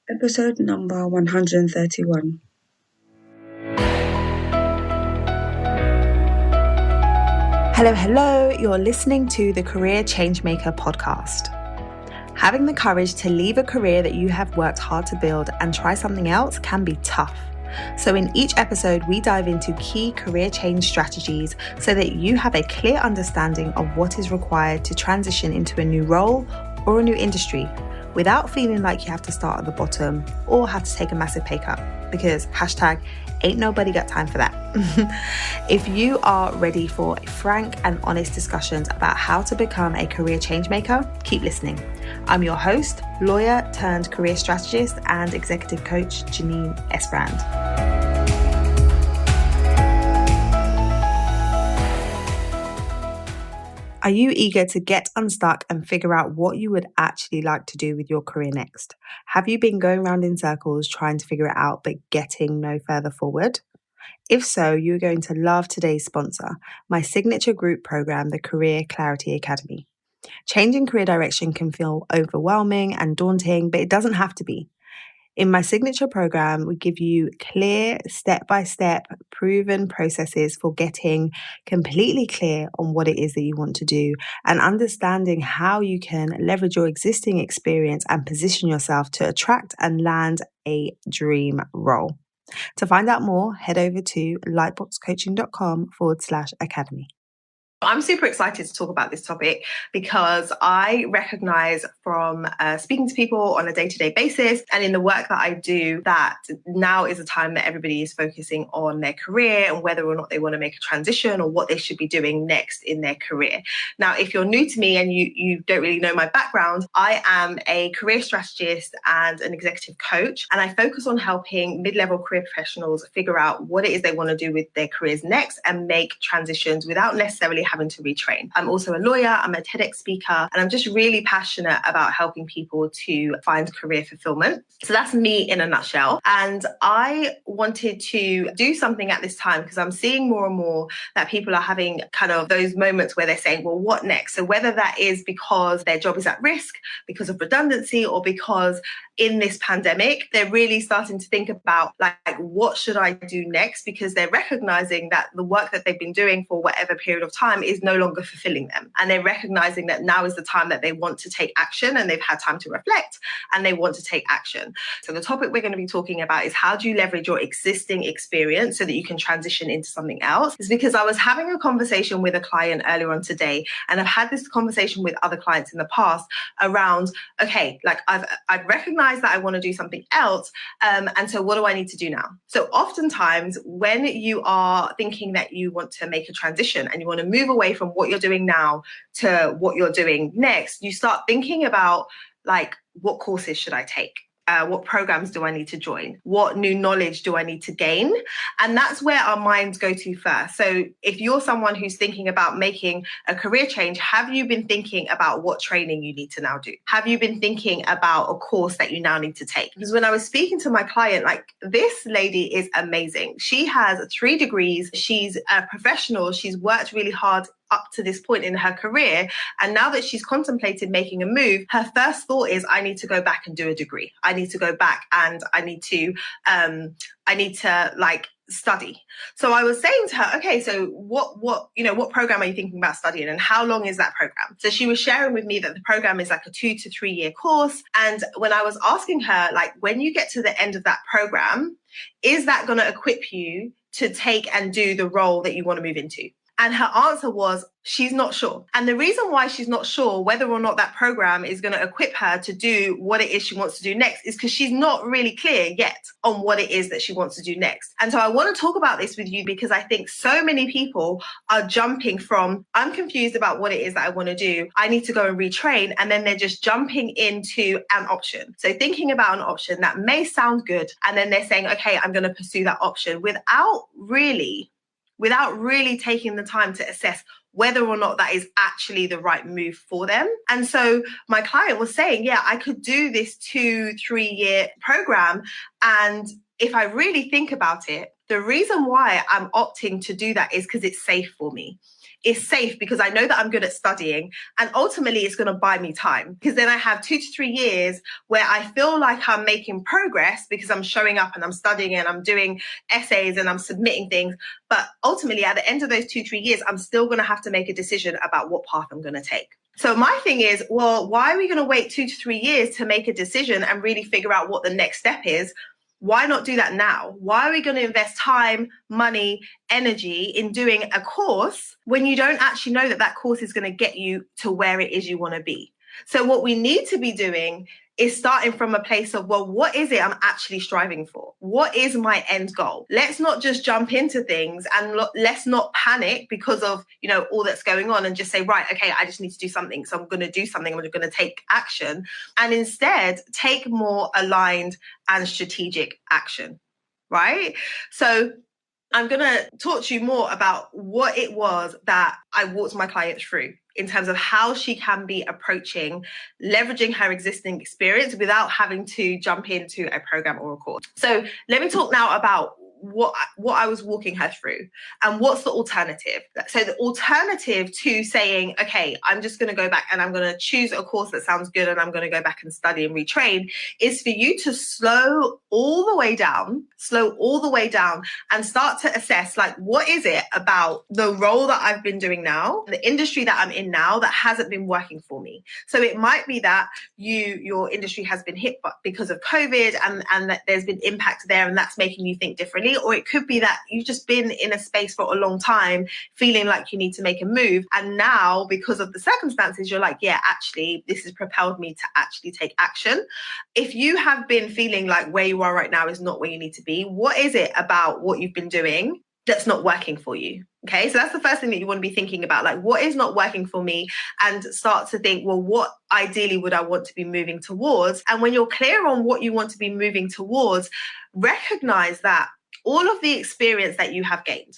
Episode number 131. Hello, you're listening to the Career Changemaker podcast. Having the courage to leave a career that you have worked hard to build and try something else can be tough. So in each episode, we dive into key career change strategies so that you have a clear understanding of what is required to transition into a new role or a new industry without feeling like you have to start at the bottom or have to take a massive pay cut, because ain't nobody got time for that. If you are ready for frank and honest discussions about how to become a career change maker, keep listening. I'm your host, lawyer turned career strategist and executive coach, Janine Esbrand. Are you eager to get unstuck and figure out what you would actually like to do with your career next? Have you been going around in circles trying to figure it out but getting no further forward? If so, you're going to love today's sponsor, my signature group program, the Career Clarity Academy. Changing career direction can feel overwhelming and daunting, but it doesn't have to be. In my signature program, we give you clear, step-by-step, proven processes for getting completely clear on what it is that you want to do and understanding how you can leverage your existing experience and position yourself to attract and land a dream role. To find out more, head over to lightboxcoaching.com/academy. I'm super excited to talk about this topic because I recognize from speaking to people on a day-to-day basis and in the work that I do that now is a time that everybody is focusing on their career and whether or not they want to make a transition or what they should be doing next in their career. Now, if you're new to me and you don't really know my background, I am a career strategist and an executive coach, and I focus on helping mid-level career professionals figure out what it is they want to do with their careers next and make transitions without necessarily having to retrain. I'm also a lawyer, I'm a TEDx speaker, and I'm just really passionate about helping people to find career fulfillment. So that's me in a nutshell. And I wanted to do something at this time because I'm seeing more and more that people are having kind of those moments where they're saying, well, what next? So whether that is because their job is at risk, because of redundancy, or because in this pandemic, they're really starting to think about like, what should I do next? Because they're recognizing that the work that they've been doing for whatever period of time is no longer fulfilling them. And they're recognizing that now is the time that they want to take action and they've had time to reflect and they want to take action. So the topic we're going to be talking about is how do you leverage your existing experience so that you can transition into something else? It's because I was having a conversation with a client earlier on today, and I've had this conversation with other clients in the past around, okay, like I've recognized that I want to do something else. And so what do I need to do now? So oftentimes when you are thinking that you want to make a transition and you want to move away from what you're doing now to what you're doing next, you start thinking about like, what courses should I take? What programs do I need to join? What new knowledge do I need to gain? And that's where our minds go to first. So if you're someone who's thinking about making a career change, have you been thinking about what training you need to now do? Have you been thinking about a course that you now need to take? Because when I was speaking to my client, like this lady is amazing. She has 3 degrees. She's a professional. She's worked really hard up to this point in her career. And now that she's contemplated making a move, her first thought is, I need to go back and do a degree. I need to go back and I need to like study. So I was saying to her, okay, so what program are you thinking about studying and how long is that program? So she was sharing with me that the program is like a 2 to 3 year course. And when I was asking her, like, when you get to the end of that program, is that going to equip you to take and do the role that you want to move into? And her answer was, she's not sure. And the reason why she's not sure whether or not that program is going to equip her to do what it is she wants to do next is because she's not really clear yet on what it is that she wants to do next. And so I want to talk about this with you because I think so many people are jumping from, I'm confused about what it is that I want to do, I need to go and retrain, and then they're just jumping into an option. So thinking about an option that may sound good, and then they're saying, okay, I'm going to pursue that option without really taking the time to assess whether or not that is actually the right move for them. And so my client was saying, yeah, I could do this 2-3 year program. And if I really think about it, the reason why I'm opting to do that is because it's safe for me. is safe because I know that I'm good at studying, and ultimately it's going to buy me time, because then I have 2 to 3 years where I feel like I'm making progress because I'm showing up and I'm studying and I'm doing essays and I'm submitting things. But ultimately, at the end of those 2-3 years, I'm still going to have to make a decision about what path I'm going to take. So my thing is, well, why are we going to wait 2 to 3 years to make a decision and really figure out what the next step is? Why not do that now? Why are we going to invest time, money, energy in doing a course when you don't actually know that that course is going to get you to where it is you want to be? So what we need to be doing is starting from a place of, well, what is it I'm actually striving for? What is my end goal? Let's not just jump into things, and let's not panic because of, all that's going on, and just say, right, okay, I just need to do something. So I'm going to do something. I'm going to take action, and instead take more aligned and strategic action, right? So I'm going to talk to you more about what it was that I walked my client through in terms of how she can be approaching leveraging her existing experience without having to jump into a program or a course. So let me talk now about what I was walking her through and what's the alternative. So the alternative to saying, okay, I'm just going to go back and I'm going to choose a course that sounds good and I'm going to go back and study and retrain, is for you to slow all the way down and start to assess, like, what is it about the role that I've been doing now, the industry that I'm in now, that hasn't been working for me. So it might be that your industry has been hit because of COVID and that there's been impact there, and that's making you think differently. Or it could be that you've just been in a space for a long time feeling like you need to make a move, and now because of the circumstances you're like, yeah, actually this has propelled me to actually take action. If you have been feeling like where you are right now is not where you need to be, what is it about what you've been doing that's not working for you? Okay, so that's the first thing that you want to be thinking about, like, what is not working for me, and start to think, well, what ideally would I want to be moving towards? And when you're clear on what you want to be moving towards, recognize that all of the experience that you have gained,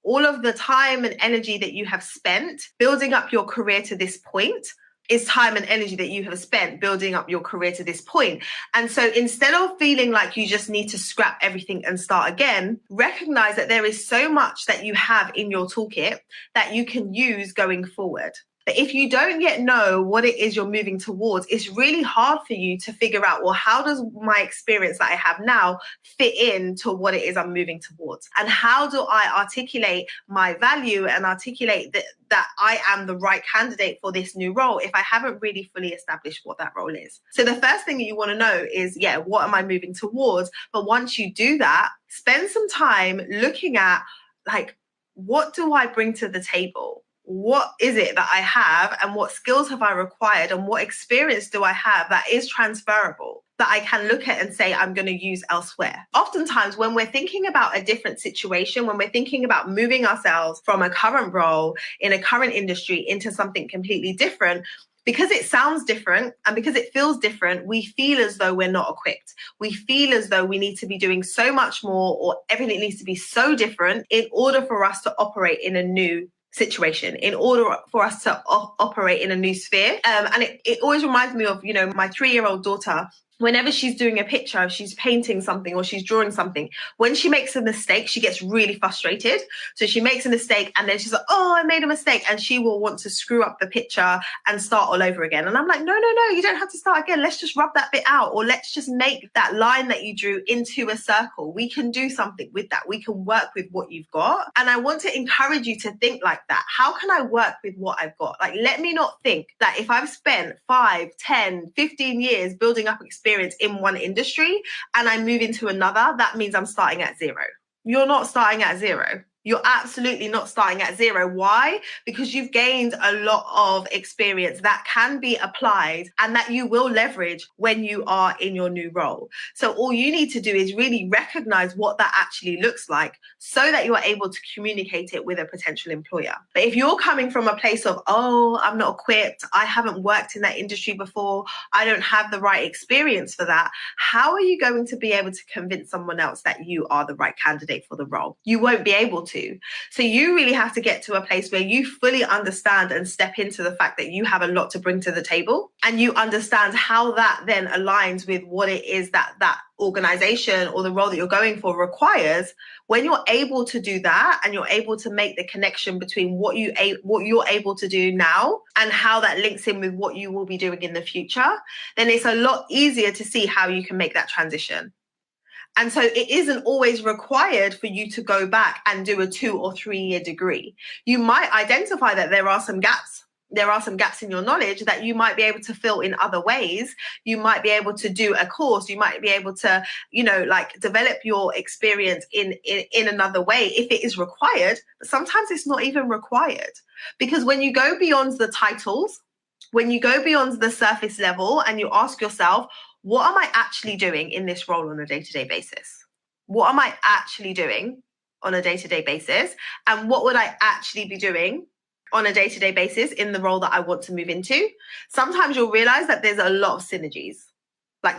all of the time and energy that you have spent building up your career to this point, is time and energy that you have spent building up your career to this point. And so instead of feeling like you just need to scrap everything and start again, recognize that there is so much that you have in your toolkit that you can use going forward. But if you don't yet know what it is you're moving towards, it's really hard for you to figure out, well, how does my experience that I have now fit into what it is I'm moving towards? And how do I articulate my value and articulate that I am the right candidate for this new role if I haven't really fully established what that role is? So the first thing that you want to know is, yeah, what am I moving towards? But once you do that, spend some time looking at, like, what do I bring to the table? What is it that I have, and what skills have I required, and what experience do I have that is transferable, that I can look at and say I'm going to use elsewhere? Oftentimes, when we're thinking about a different situation, when we're thinking about moving ourselves from a current role in a current industry into something completely different, because it sounds different and because it feels different, we feel as though we're not equipped. We feel as though we need to be doing so much more, or everything needs to be so different in order for us to operate in a new situation, in order for us to operate in a new sphere. And it always reminds me of, my 3-year-old daughter. Whenever she's doing a picture, she's painting something or she's drawing something, when she makes a mistake, she gets really frustrated. So she makes a mistake and then she's like, oh, I made a mistake. And she will want to screw up the picture and start all over again. And I'm like, no, you don't have to start again. Let's just rub that bit out, or let's just make that line that you drew into a circle. We can do something with that. We can work with what you've got. And I want to encourage you to think like that. How can I work with what I've got? Like, let me not think that if I've spent 5, 10, 15 years building up experience in one industry and I move into another, that means I'm starting at zero. You're not starting at zero. You're absolutely not starting at zero. Why? Because you've gained a lot of experience that can be applied and that you will leverage when you are in your new role. So all you need to do is really recognize what that actually looks like so that you're able to communicate it with a potential employer. But if you're coming from a place of, oh, I'm not equipped, I haven't worked in that industry before, I don't have the right experience for that, how are you going to be able to convince someone else that you are the right candidate for the role? You won't be able to. So you really have to get to a place where you fully understand and step into the fact that you have a lot to bring to the table, and you understand how that then aligns with what it is that organization or the role that you're going for requires. When you're able to do that and you're able to make the connection between what you're able to do now and how that links in with what you will be doing in the future, then it's a lot easier to see how you can make that transition. And so it isn't always required for you to go back and do a 2 or 3 year degree. You might identify that there are some gaps. There are some gaps in your knowledge that you might be able to fill in other ways. You might be able to do a course. You might be able to, develop your experience in another way if it is required. But sometimes it's not even required, because when you go beyond the titles, when you go beyond the surface level and you ask yourself, what am I actually doing in this role on a day-to-day basis? What am I actually doing on a day-to-day basis? And what would I actually be doing on a day-to-day basis in the role that I want to move into? Sometimes you'll realize that there's a lot of synergies.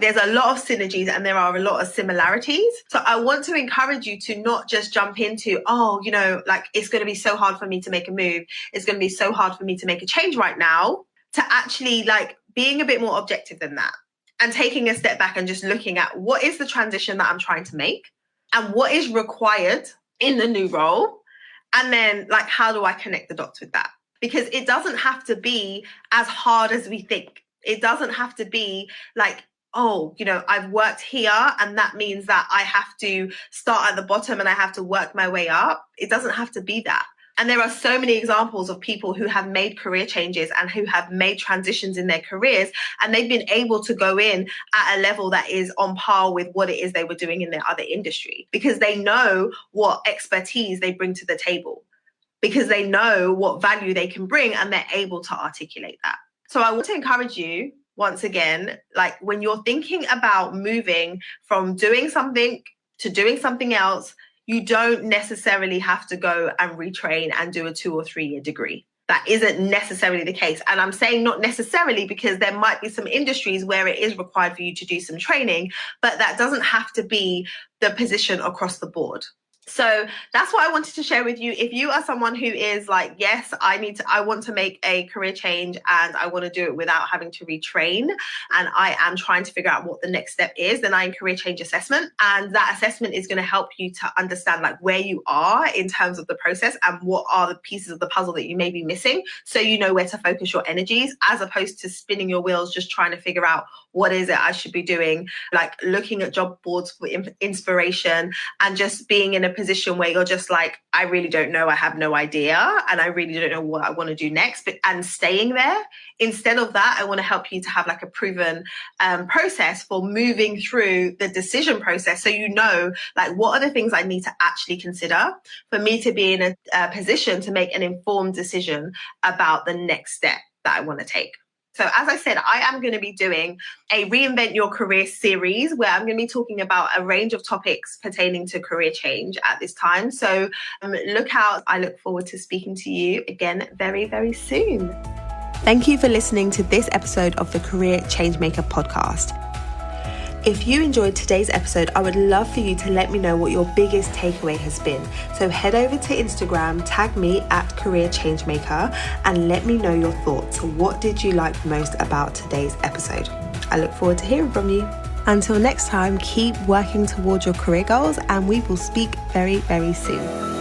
There's a lot of synergies and there are a lot of similarities. So I want to encourage you to not just jump into, it's going to be so hard for me to make a move. It's going to be so hard for me to make a change right now, to actually being a bit more objective than that and taking a step back and just looking at what is the transition that I'm trying to make and what is required in the new role. And then how do I connect the dots with that? Because it doesn't have to be as hard as we think. It doesn't have to be I've worked here and that means that I have to start at the bottom and I have to work my way up. It doesn't have to be that. And there are so many examples of people who have made career changes and who have made transitions in their careers, and they've been able to go in at a level that is on par with what it is they were doing in their other industry, because they know what expertise they bring to the table, because they know what value they can bring and they're able to articulate that. So I want to encourage you once again, when you're thinking about moving from doing something to doing something else, you don't necessarily have to go and retrain and do a 2 or 3 year degree. That isn't necessarily the case. And I'm saying not necessarily because there might be some industries where it is required for you to do some training, but that doesn't have to be the position across the board. So that's what I wanted to share with you. If you are someone who is yes, I want to make a career change and I want to do it without having to retrain, and I am trying to figure out what the next step is, then I career change assessment. And that assessment is going to help you to understand where you are in terms of the process and what are the pieces of the puzzle that you may be missing, so you know where to focus your energies, as opposed to spinning your wheels just trying to figure out what is it I should be doing, looking at job boards for inspiration and just being in a position where you're just I really don't know, I have no idea, and I really don't know what I want to do next, and staying there. Instead of that, I want to help you to have a proven process for moving through the decision process, so you know what are the things I need to actually consider for me to be in a position to make an informed decision about the next step that I want to take. So as I said, I am going to be doing a Reinvent Your Career series where I'm going to be talking about a range of topics pertaining to career change at this time. So look out. I look forward to speaking to you again very, very soon. Thank you for listening to this episode of the Career Changemaker podcast. If you enjoyed today's episode, I would love for you to let me know what your biggest takeaway has been. So head over to Instagram, tag me at Career Changemaker, and let me know your thoughts. What did you like most about today's episode? I look forward to hearing from you. Until next time, keep working towards your career goals, and we will speak very, very soon.